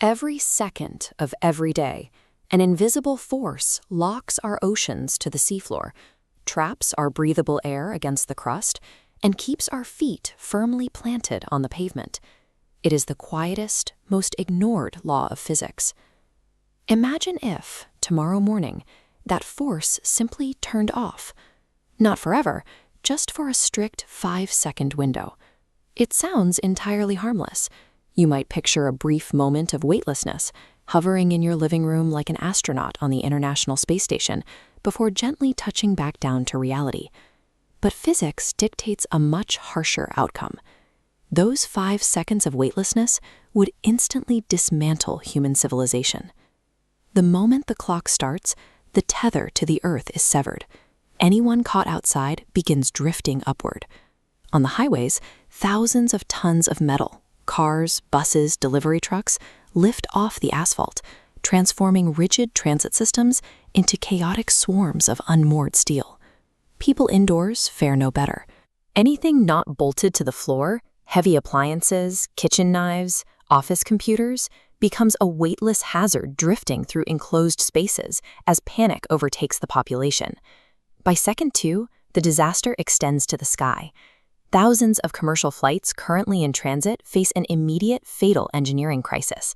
Every second of every day, an invisible force locks our oceans to the seafloor, traps our breathable air against the crust, and keeps our feet firmly planted on the pavement. It is the quietest, most ignored law of physics. Imagine if, tomorrow morning, that force simply turned off. Not forever, just for a strict 5-second window. It sounds entirely harmless. You might picture a brief moment of weightlessness, hovering in your living room like an astronaut on the International Space Station, before gently touching back down to reality. But physics dictates a much harsher outcome. Those 5 seconds of weightlessness would instantly dismantle human civilization. The moment the clock starts, the tether to the Earth is severed. Anyone caught outside begins drifting upward. On the highways, thousands of tons of metal, cars, buses, delivery trucks, lift off the asphalt, transforming rigid transit systems into chaotic swarms of unmoored steel. People indoors fare no better. Anything not bolted to the floor, heavy appliances, kitchen knives, office computers, becomes a weightless hazard drifting through enclosed spaces as panic overtakes the population. By second 2, the disaster extends to the sky. Thousands of commercial flights currently in transit face an immediate, fatal engineering crisis.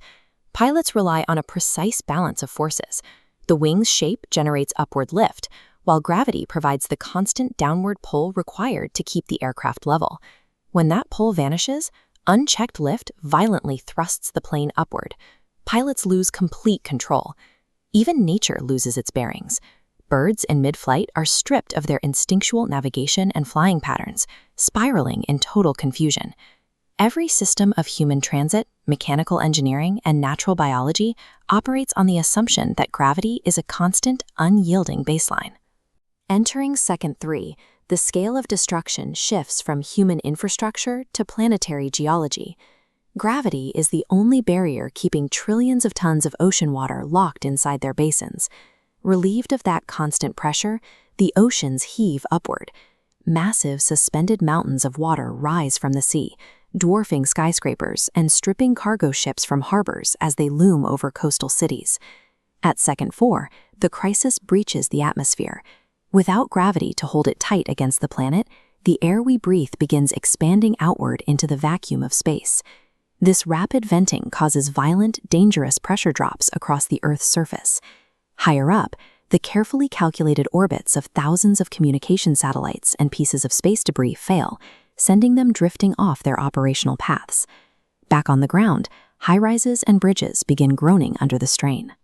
Pilots rely on a precise balance of forces. The wing's shape generates upward lift, while gravity provides the constant downward pull required to keep the aircraft level. When that pull vanishes, unchecked lift violently thrusts the plane upward. Pilots lose complete control. Even nature loses its bearings. Birds in mid-flight are stripped of their instinctual navigation and flying patterns, spiraling in total confusion. Every system of human transit, mechanical engineering, and natural biology operates on the assumption that gravity is a constant, unyielding baseline. Entering second 3, the scale of destruction shifts from human infrastructure to planetary geology. Gravity is the only barrier keeping trillions of tons of ocean water locked inside their basins. Relieved of that constant pressure, the oceans heave upward. Massive suspended mountains of water rise from the sea, dwarfing skyscrapers and stripping cargo ships from harbors as they loom over coastal cities. At second 4, the crisis breaches the atmosphere. Without gravity to hold it tight against the planet, the air we breathe begins expanding outward into the vacuum of space. This rapid venting causes violent, dangerous pressure drops across the Earth's surface. Higher up, the carefully calculated orbits of thousands of communication satellites and pieces of space debris fail, sending them drifting off their operational paths. Back on the ground, high-rises and bridges begin groaning under the strain.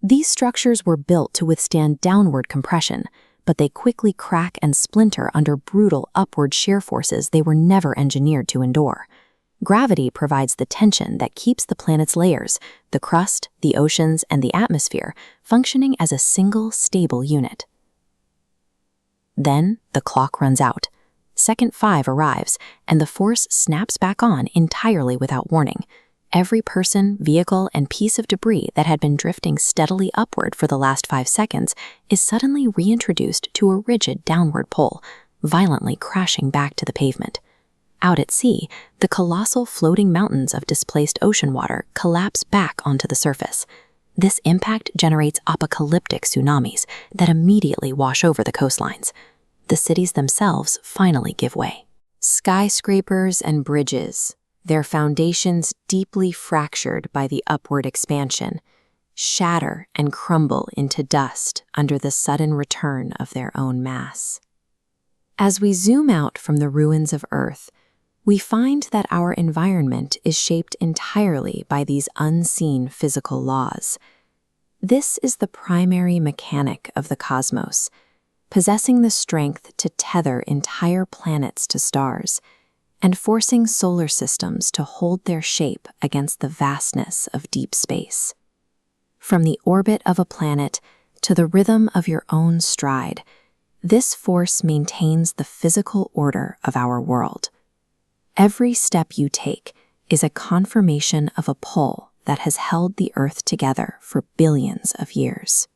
These structures were built to withstand downward compression, but they quickly crack and splinter under brutal upward shear forces they were never engineered to endure. Gravity provides the tension that keeps the planet's layers, the crust, the oceans, and the atmosphere functioning as a single, stable unit. Then, the clock runs out. Second 5 arrives, and the force snaps back on entirely without warning. Every person, vehicle, and piece of debris that had been drifting steadily upward for the last 5 seconds is suddenly reintroduced to a rigid downward pull, violently crashing back to the pavement. Out at sea, the colossal floating mountains of displaced ocean water collapse back onto the surface. This impact generates apocalyptic tsunamis that immediately wash over the coastlines. The cities themselves finally give way. Skyscrapers and bridges, their foundations deeply fractured by the upward expansion, shatter and crumble into dust under the sudden return of their own mass. As we zoom out from the ruins of Earth, we find that our environment is shaped entirely by these unseen physical laws. This is the primary mechanic of the cosmos, possessing the strength to tether entire planets to stars, and forcing solar systems to hold their shape against the vastness of deep space. From the orbit of a planet to the rhythm of your own stride, this force maintains the physical order of our world. Every step you take is a confirmation of a pull that has held the Earth together for billions of years.